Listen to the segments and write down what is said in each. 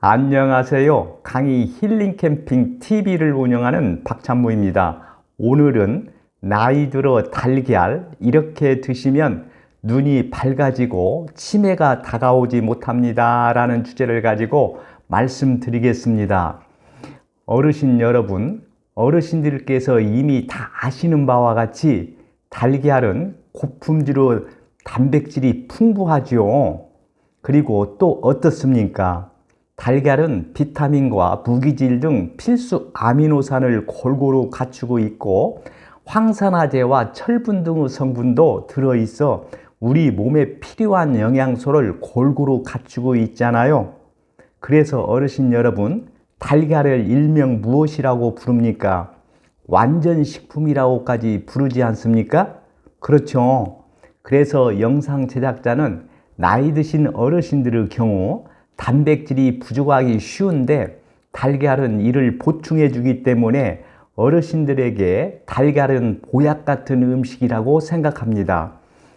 안녕하세요. 강의 힐링 캠핑 TV를 운영하는 박찬모입니다. 오늘은 나이 들어 달걀 이렇게 드시면 눈이 밝아지고 치매가 다가오지 못합니다 라는 주제를 가지고 말씀드리겠습니다. 어르신 여러분, 어르신들께서 이미 다 아시는 바와 같이 달걀은 고품질로 단백질이 풍부하죠. 그리고 또 어떻습니까? 달걀은 비타민과 무기질 등 필수 아미노산을 골고루 갖추고 있고 황산화제와 철분 등의 성분도 들어있어 우리 몸에 필요한 영양소를 골고루 갖추고 있잖아요. 그래서 어르신 여러분, 달걀을 일명 무엇이라고 부릅니까? 완전식품이라고까지 부르지 않습니까? 그렇죠. 그래서 영상 제작자는 나이 드신 어르신들의 경우 단백질이 부족하기 쉬운데 달걀은 이를 보충해 주기 때문에 어르신들에게 달걀은 보약 같은 음식이라고 생각합니다.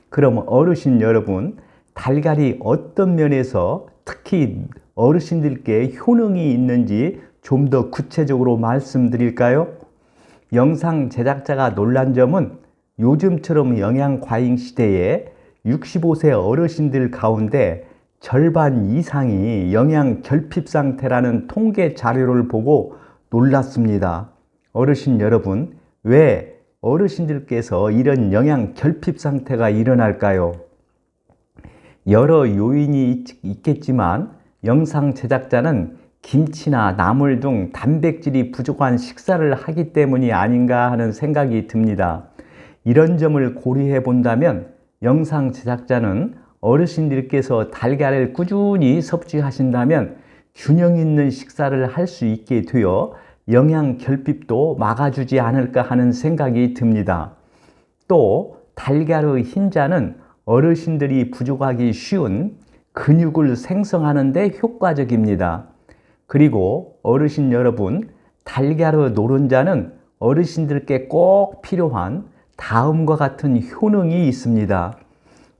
그럼 어르신 여러분, 달걀이 어떤 면에서 특히 어르신들께 효능이 있는지 좀 더 구체적으로 말씀드릴까요? 영상 제작자가 놀란 점은 요즘처럼 영양과잉 시대에 65세 어르신들 가운데 절반 이상이 영양 결핍 상태라는 통계 자료를 보고 놀랐습니다. 어르신 여러분, 왜 어르신들께서 이런 영양 결핍 상태가 일어날까요? 여러 요인이 있겠지만 영상 제작자는 김치나 나물 등 단백질이 부족한 식사를 하기 때문이 아닌가 하는 생각이 듭니다. 이런 점을 고려해 본다면 영상 제작자는 어르신들께서 달걀을 꾸준히 섭취하신다면 균형 있는 식사를 할 수 있게 되어 영양 결핍도 막아주지 않을까 하는 생각이 듭니다. 또 달걀의 흰자는 어르신들이 부족하기 쉬운 근육을 생성하는 데 효과적입니다. 그리고 어르신 여러분, 달걀의 노른자는 어르신들께 꼭 필요한 다음과 같은 효능이 있습니다.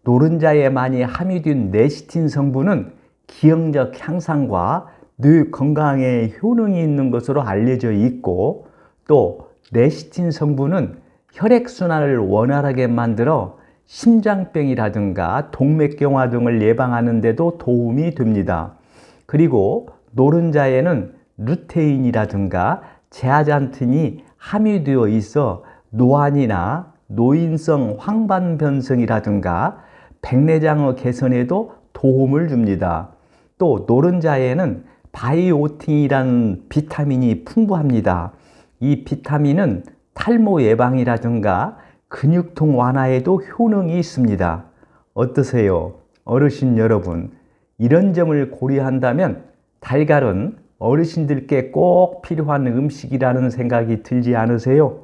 노른자에 많이 함유된 레시틴 성분은 기억력 향상과 뇌 건강에 효능이 있는 것으로 알려져 있고, 또 레시틴 성분은 혈액순환을 원활하게 만들어 심장병이라든가 동맥경화 등을 예방하는 데도 도움이 됩니다. 그리고 노른자에는 루테인이라든가 제아잔틴이 함유되어 있어 노안이나 노인성 황반변성이라든가 백내장의 개선에도 도움을 줍니다. 또 노른자에는 바이오틴이라는 비타민이 풍부합니다. 이 비타민은 탈모 예방이라든가 근육통 완화에도 효능이 있습니다. 어떠세요? 어르신 여러분, 이런 점을 고려한다면 달걀은 어르신들께 꼭 필요한 음식이라는 생각이 들지 않으세요?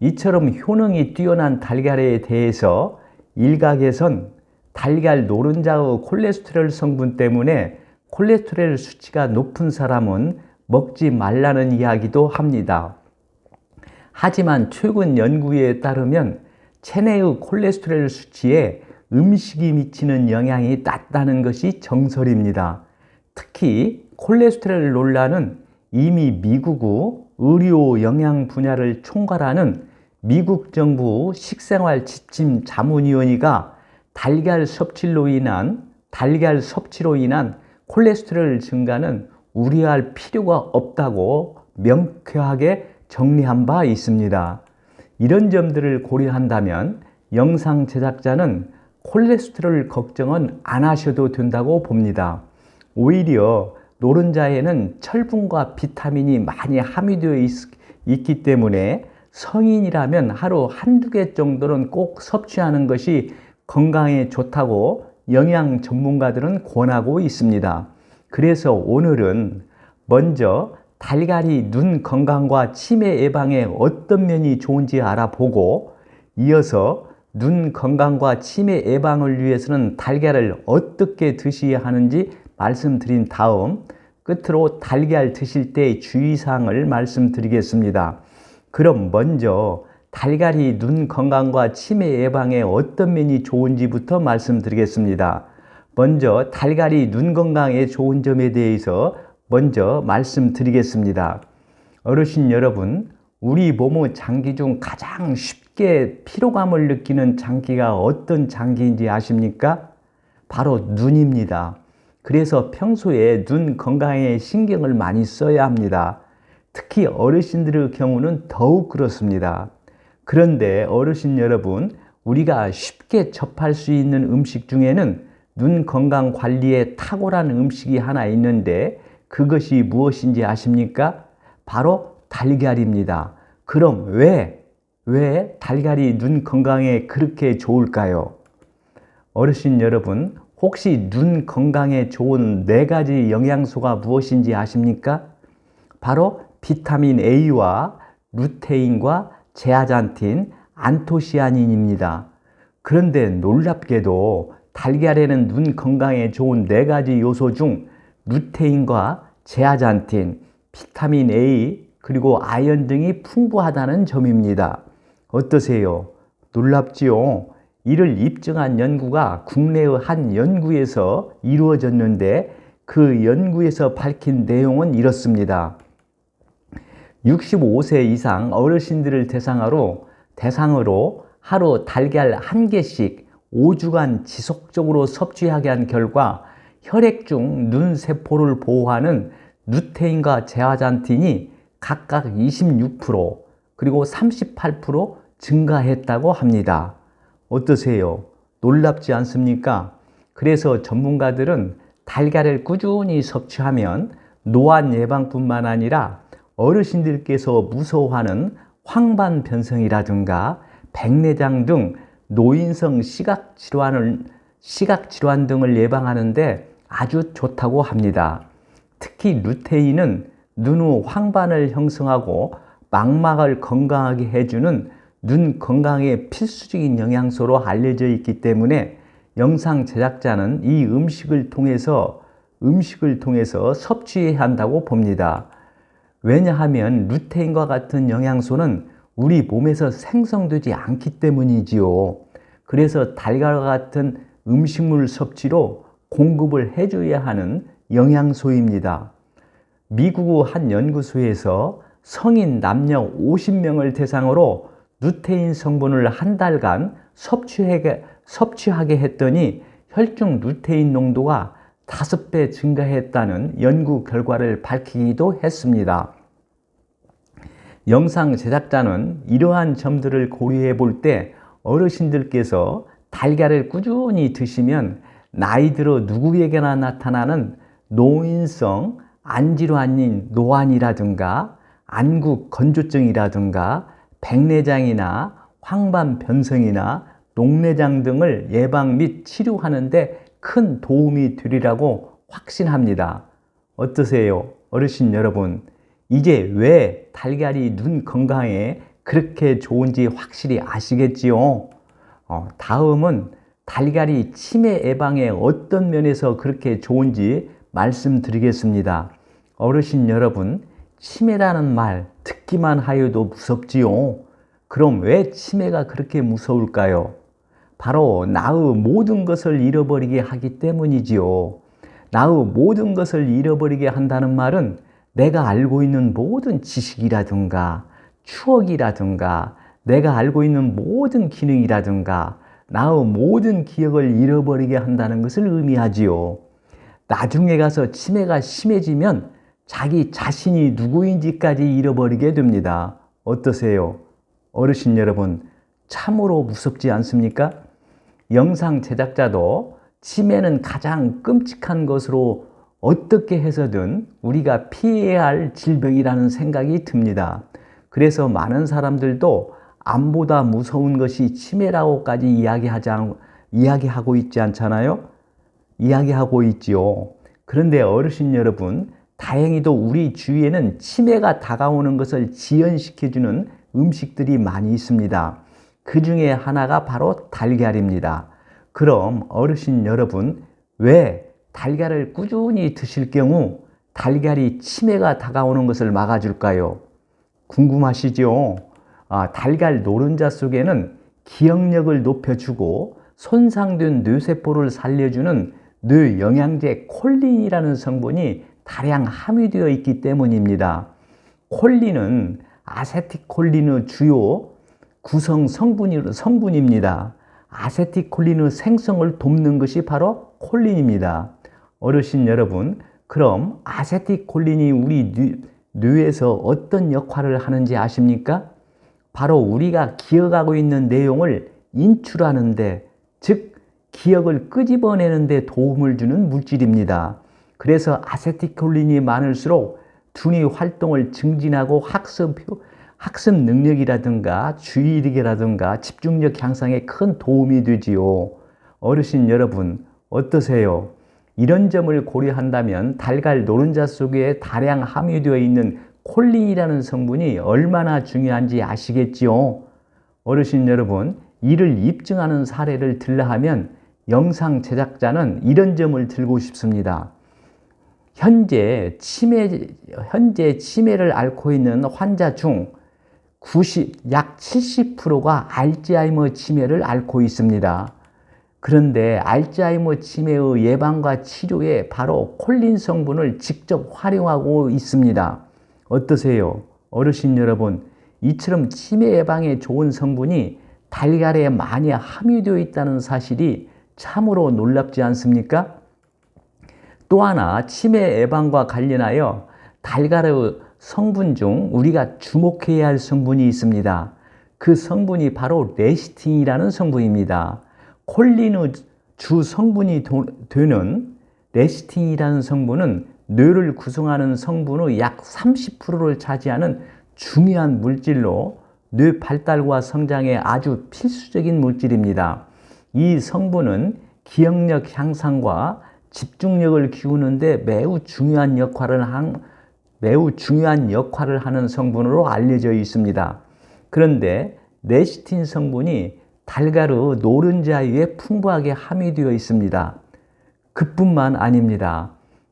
이처럼 효능이 뛰어난 달걀에 대해서 일각에선 달걀 노른자의 콜레스테롤 성분 때문에 콜레스테롤 수치가 높은 사람은 먹지 말라는 이야기도 합니다. 하지만 최근 연구에 따르면 체내의 콜레스테롤 수치에 음식이 미치는 영향이 낮다는 것이 정설입니다. 특히 콜레스테롤 논란은 이미 미국의 의료 영양 분야를 총괄하는 미국 정부 식생활 지침 자문위원회가 달걀 섭취로 인한 콜레스테롤 증가는 우려할 필요가 없다고 명쾌하게 정리한 바 있습니다. 이런 점들을 고려한다면 영상 제작자는 콜레스테롤 걱정은 안 하셔도 된다고 봅니다. 오히려 노른자에는 철분과 비타민이 많이 함유되어 있기 때문에 성인이라면 하루 한두 개 정도는 꼭 섭취하는 것이 건강에 좋다고 영양 전문가들은 권하고 있습니다. 그래서 오늘은 먼저 달걀이 눈 건강과 치매 예방에 어떤 면이 좋은지 알아보고, 이어서 눈 건강과 치매 예방을 위해서는 달걀을 어떻게 드셔야 하는지 말씀드린 다음 끝으로 달걀 드실 때 주의사항을 말씀드리겠습니다. 그럼 먼저 달걀이 눈 건강과 치매 예방에 어떤 면이 좋은지부터 말씀드리겠습니다. 먼저 달걀이 눈 건강에 좋은 점에 대해서 먼저 말씀드리겠습니다. 어르신 여러분, 우리 몸의 장기 중 가장 쉽게 피로감을 느끼는 장기가 어떤 장기인지 아십니까? 바로 눈입니다. 그래서 평소에 눈 건강에 신경을 많이 써야 합니다. 특히 어르신들의 경우는 더욱 그렇습니다. 그런데 어르신 여러분, 우리가 쉽게 접할 수 있는 음식 중에는 눈 건강 관리에 탁월한 음식이 하나 있는데 그것이 무엇인지 아십니까? 바로 달걀입니다. 그럼 왜 달걀이 눈 건강에 그렇게 좋을까요? 어르신 여러분, 혹시 눈 건강에 좋은 4가지 영양소가 무엇인지 아십니까? 바로 비타민 A와 루테인과 제아잔틴, 안토시아닌입니다. 그런데 놀랍게도 달걀에는 눈 건강에 좋은 4가지 요소 중 루테인과 제아잔틴, 비타민 A, 그리고 아연 등이 풍부하다는 점입니다. 어떠세요? 놀랍지요? 이를 입증한 연구가 국내의 한 연구에서 이루어졌는데 그 연구에서 밝힌 내용은 이렇습니다. 65세 이상 어르신들을 대상으로 하루 달걀 1개씩 5주간 지속적으로 섭취하게 한 결과 혈액 중 눈세포를 보호하는 루테인과 제아잔틴이 각각 26% 그리고 38% 증가했다고 합니다. 어떠세요? 놀랍지 않습니까? 그래서 전문가들은 달걀을 꾸준히 섭취하면 노안 예방뿐만 아니라 어르신들께서 무서워하는 황반변성이라든가 백내장 등 노인성 시각질환 등을 예방하는데 아주 좋다고 합니다. 특히 루테인은 눈 후 황반을 형성하고 망막을 건강하게 해주는 눈 건강에 필수적인 영양소로 알려져 있기 때문에 영상 제작자는 이 음식을 통해서 섭취해야 한다고 봅니다. 왜냐하면 루테인과 같은 영양소는 우리 몸에서 생성되지 않기 때문이지요. 그래서 달걀과 같은 음식물 섭취로 공급을 해줘야 하는 영양소입니다. 미국의 한 연구소에서 성인 남녀 50명을 대상으로 루테인 성분을 한 달간 섭취하게 했더니 혈중 루테인 농도가 5배 증가했다는 연구 결과를 밝히기도 했습니다. 영상 제작자는 이러한 점들을 고려해 볼 때 어르신들께서 달걀을 꾸준히 드시면 나이 들어 누구에게나 나타나는 노인성 안질환인 노안이라든가 안구 건조증이라든가 백내장이나 황반변성이나 녹내장 등을 예방 및 치료하는 데 큰 도움이 되리라고 확신합니다. 어떠세요? 어르신 여러분, 이제 왜 달걀이 눈 건강에 그렇게 좋은지 확실히 아시겠지요? 다음은 달걀이 치매 예방에 어떤 면에서 그렇게 좋은지 말씀드리겠습니다. 어르신 여러분, 치매라는 말 듣기만 하여도 무섭지요? 그럼 왜 치매가 그렇게 무서울까요? 바로 나의 모든 것을 잃어버리게 하기 때문이지요. 나의 모든 것을 잃어버리게 한다는 말은 내가 알고 있는 모든 지식이라든가 추억이라든가 내가 알고 있는 모든 기능이라든가 나의 모든 기억을 잃어버리게 한다는 것을 의미하지요. 나중에 가서 치매가 심해지면 자기 자신이 누구인지까지 잃어버리게 됩니다. 어떠세요? 어르신 여러분, 참으로 무섭지 않습니까? 영상 제작자도 치매는 가장 끔찍한 것으로 어떻게 해서든 우리가 피해야 할 질병이라는 생각이 듭니다. 그래서 많은 사람들도 암보다 무서운 것이 치매라고까지 이야기하고 있지 않잖아요? 이야기하고 있지요. 그런데 어르신 여러분, 다행히도 우리 주위에는 치매가 다가오는 것을 지연시켜주는 음식들이 많이 있습니다. 그 중에 하나가 바로 달걀입니다. 그럼 어르신 여러분, 왜 달걀을 꾸준히 드실 경우 달걀이 치매가 다가오는 것을 막아줄까요? 궁금하시죠? 달걀 노른자 속에는 기억력을 높여주고 손상된 뇌세포를 살려주는 뇌영양제 콜린이라는 성분이 다량 함유되어 있기 때문입니다. 콜린은 아세틸콜린의 주요 구성 성분입니다. 아세틸콜린의 생성을 돕는 것이 바로 콜린입니다. 어르신 여러분, 그럼 아세틸콜린이 우리 뇌에서 어떤 역할을 하는지 아십니까? 바로 우리가 기억하고 있는 내용을 인출하는데, 즉 기억을 끄집어내는 데 도움을 주는 물질입니다. 그래서 아세틸콜린이 많을수록 두뇌 활동을 증진하고 학습 능력이라든가 주의력이라든가 집중력 향상에 큰 도움이 되지요. 어르신 여러분, 어떠세요? 이런 점을 고려한다면 달걀 노른자 속에 다량 함유되어 있는 콜린이라는 성분이 얼마나 중요한지 아시겠지요? 어르신 여러분, 이를 입증하는 사례를 들라 하면 영상 제작자는 이런 점을 들고 싶습니다. 현재 치매를 앓고 있는 환자 중 약 70%가 알츠하이머 치매를 앓고 있습니다. 그런데 알츠하이머 치매의 예방과 치료에 바로 콜린 성분을 직접 활용하고 있습니다. 어떠세요? 어르신 여러분, 이처럼 치매 예방에 좋은 성분이 달걀에 많이 함유되어 있다는 사실이 참으로 놀랍지 않습니까? 또 하나 치매 예방과 관련하여 달걀의 성분 중 우리가 주목해야 할 성분이 있습니다. 그 성분이 바로 레시틴이라는 성분입니다. 콜린의 주 성분이 되는 레시틴이라는 성분은 뇌를 구성하는 성분의 약 30%를 차지하는 중요한 물질로 뇌 발달과 성장에 아주 필수적인 물질입니다. 이 성분은 기억력 향상과 집중력을 키우는 데 매우 중요한 역할을 하는 성분으로 알려져 있습니다. 그런데 레시틴 성분이 달걀의 노른자위에 풍부하게 함유되어 있습니다. 그뿐만 아닙니다.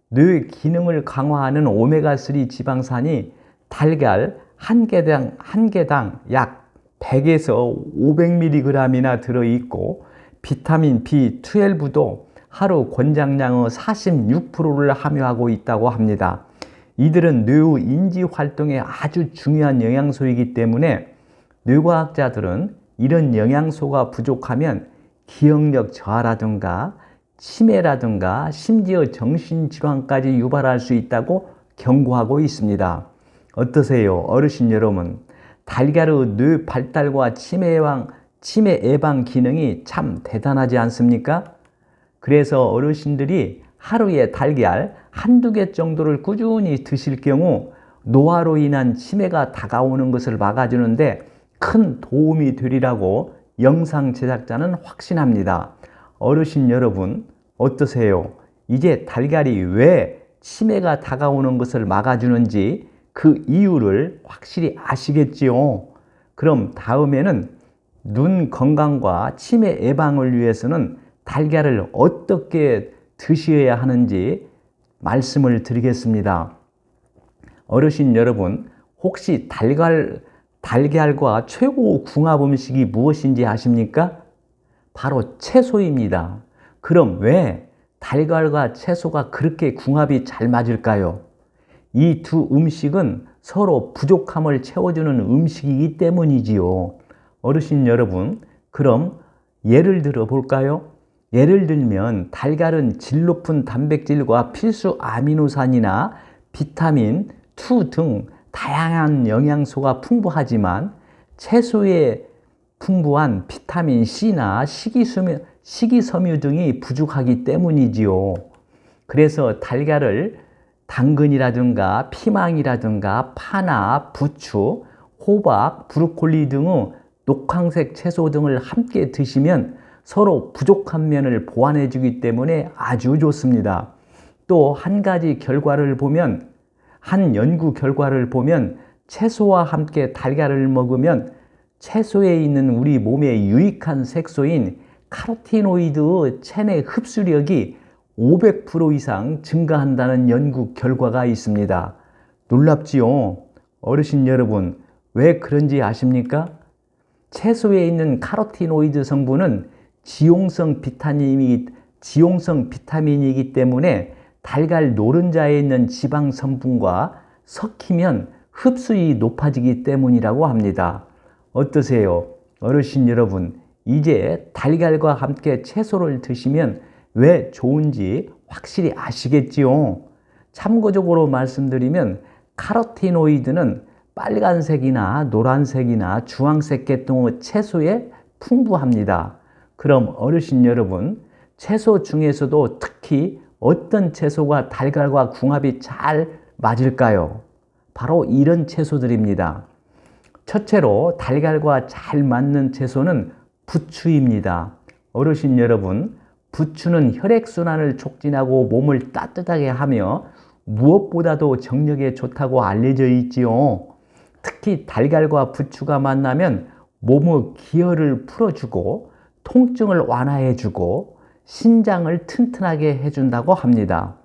뇌 기능을 강화하는 오메가3 지방산이 달걀 한 개당 약 100에서 500mg이나 들어있고, 비타민 B12도 하루 권장량의 46%를 함유하고 있다고 합니다. 이들은 뇌의 인지 활동에 아주 중요한 영양소이기 때문에 뇌과학자들은 이런 영양소가 부족하면 기억력 저하라든가 치매라든가 심지어 정신질환까지 유발할 수 있다고 경고하고 있습니다. 어떠세요, 어르신 여러분? 달걀의 뇌 발달과 치매 예방 기능이 참 대단하지 않습니까? 그래서 어르신들이 하루에 달걀 한두 개 정도를 꾸준히 드실 경우 노화로 인한 치매가 다가오는 것을 막아주는데 큰 도움이 되리라고 영상 제작자는 확신합니다. 어르신 여러분, 어떠세요? 이제 달걀이 왜 치매가 다가오는 것을 막아주는지 그 이유를 확실히 아시겠지요? 그럼 다음에는 눈 건강과 치매 예방을 위해서는 달걀을 어떻게 드셔야 하는지 말씀을 드리겠습니다. 어르신 여러분, 혹시 달걀과 최고 궁합 음식이 무엇인지 아십니까? 바로 채소입니다. 그럼 왜 달걀과 채소가 그렇게 궁합이 잘 맞을까요? 이 두 음식은 서로 부족함을 채워주는 음식이기 때문이지요. 어르신 여러분, 그럼 예를 들어 볼까요? 예를 들면 달걀은 질 높은 단백질과 필수 아미노산이나 비타민 2 등 다양한 영양소가 풍부하지만 채소에 풍부한 비타민 C나 식이섬유 등이 부족하기 때문이지요. 그래서 달걀을 당근이라든가 피망이라든가 파나 부추, 호박, 브로콜리 등의 녹황색 채소 등을 함께 드시면 서로 부족한 면을 보완해 주기 때문에 아주 좋습니다. 또 한 연구 결과를 보면 채소와 함께 달걀을 먹으면 채소에 있는 우리 몸에 유익한 색소인 카로티노이드의 체내 흡수력이 500% 이상 증가한다는 연구 결과가 있습니다. 놀랍지요? 어르신 여러분, 왜 그런지 아십니까? 채소에 있는 카로티노이드 성분은 지용성 비타민이기 때문에 달걀 노른자에 있는 지방 성분과 섞이면 흡수율이 높아지기 때문이라고 합니다. 어떠세요? 어르신 여러분, 이제 달걀과 함께 채소를 드시면 왜 좋은지 확실히 아시겠지요? 참고적으로 말씀드리면 카로티노이드는 빨간색이나 노란색이나 주황색 계통의 채소에 풍부합니다. 그럼 어르신 여러분, 채소 중에서도 특히 어떤 채소가 달걀과 궁합이 잘 맞을까요? 바로 이런 채소들입니다. 첫째로 달걀과 잘 맞는 채소는 부추입니다. 어르신 여러분, 부추는 혈액순환을 촉진하고 몸을 따뜻하게 하며 무엇보다도 정력에 좋다고 알려져 있지요. 특히 달걀과 부추가 만나면 몸의 기혈을 풀어주고 통증을 완화해주고 신장을 튼튼하게 해준다고 합니다.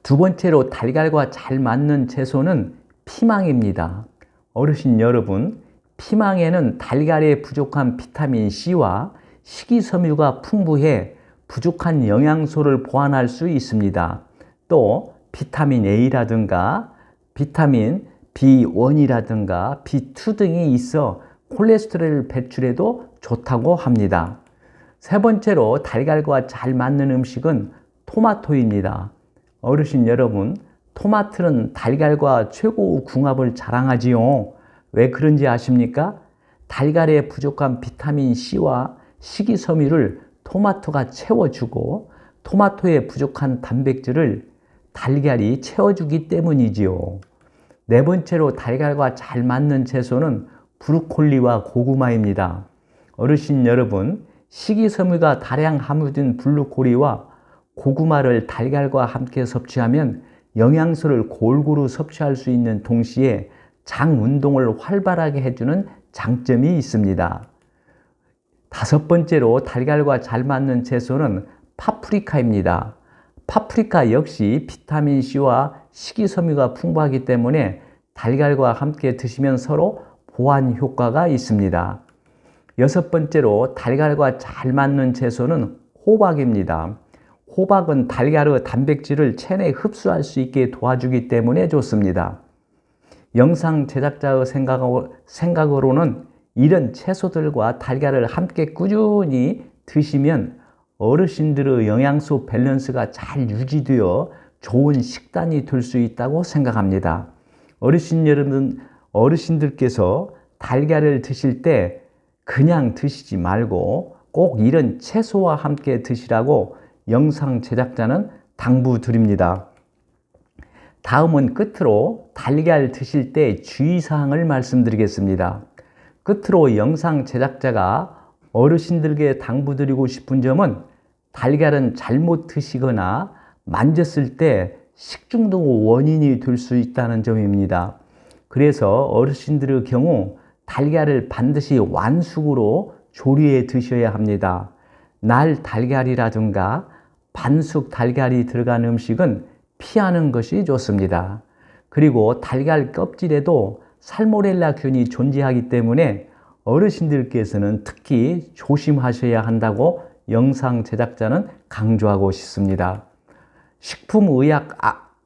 두 번째로 달걀과 잘 맞는 채소는 피망입니다. 어르신 여러분, 피망에는 달걀에 부족한 비타민 C와 식이섬유가 풍부해 부족한 영양소를 보완할 수 있습니다. 또 비타민 A라든가 비타민 B1이라든가 B2 등이 있어 콜레스테롤 배출에도 좋다고 합니다. 세 번째로 달걀과 잘 맞는 음식은 토마토입니다. 어르신 여러분, 토마토는 달걀과 최고 궁합을 자랑하지요. 왜 그런지 아십니까? 달걀에 부족한 비타민 C와 식이섬유를 토마토가 채워주고 토마토에 부족한 단백질을 달걀이 채워주기 때문이지요. 네 번째로 달걀과 잘 맞는 채소는 브로콜리와 고구마입니다. 어르신 여러분, 식이섬유가 다량 함유된 브로콜리와 고구마를 달걀과 함께 섭취하면 영양소를 골고루 섭취할 수 있는 동시에 장 운동을 활발하게 해주는 장점이 있습니다. 다섯 번째로 달걀과 잘 맞는 채소는 파프리카입니다. 파프리카 역시 비타민 C와 식이섬유가 풍부하기 때문에 달걀과 함께 드시면 서로 보완 효과가 있습니다. 여섯 번째로 달걀과 잘 맞는 채소는 호박입니다. 호박은 달걀의 단백질을 체내에 흡수할 수 있게 도와주기 때문에 좋습니다. 영상 제작자의 생각으로는 이런 채소들과 달걀을 함께 꾸준히 드시면 어르신들의 영양소 밸런스가 잘 유지되어 좋은 식단이 될 수 있다고 생각합니다. 어르신 여러분, 어르신들께서 달걀을 드실 때 그냥 드시지 말고 꼭 이런 채소와 함께 드시라고 영상 제작자는 당부드립니다. 다음은 끝으로 달걀 드실 때 주의사항을 말씀드리겠습니다. 끝으로 영상 제작자가 어르신들께 당부드리고 싶은 점은 달걀은 잘못 드시거나 만졌을 때 식중독 원인이 될 수 있다는 점입니다. 그래서 어르신들의 경우 달걀을 반드시 완숙으로 조리해 드셔야 합니다. 날 달걀이라든가 반숙 달걀이 들어간 음식은 피하는 것이 좋습니다. 그리고 달걀 껍질에도 살모넬라균이 존재하기 때문에 어르신들께서는 특히 조심하셔야 한다고 영상 제작자는 강조하고 싶습니다.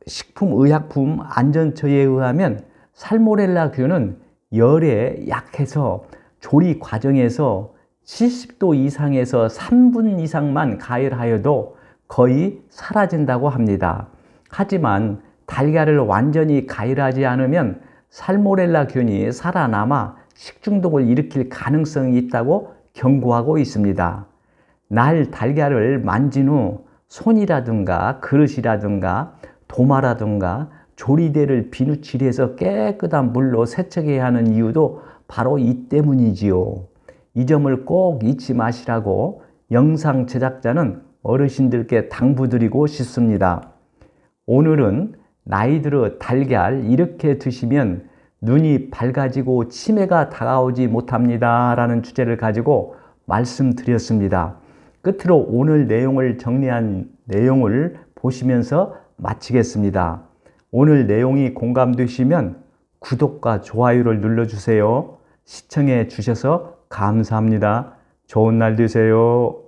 식품의약품 안전처에 의하면 살모넬라균은 열에 약해서 조리 과정에서 70도 이상에서 3분 이상만 가열하여도 거의 사라진다고 합니다. 하지만 달걀을 완전히 가열하지 않으면 살모넬라균이 살아남아 식중독을 일으킬 가능성이 있다고 경고하고 있습니다. 날 달걀을 만진 후 손이라든가 그릇이라든가 도마라든가 조리대를 비누칠해서 깨끗한 물로 세척해야 하는 이유도 바로 이 때문이지요. 이 점을 꼭 잊지 마시라고 영상 제작자는 어르신들께 당부드리고 싶습니다. 오늘은 나이 들어 달걀 이렇게 드시면 눈이 밝아지고 치매가 다가오지 못합니다 라는 주제를 가지고 말씀드렸습니다. 끝으로 오늘 내용을 정리한 내용을 보시면서 마치겠습니다. 오늘 내용이 공감되시면 구독과 좋아요를 눌러주세요. 시청해 주셔서 감사합니다. 좋은 날 되세요.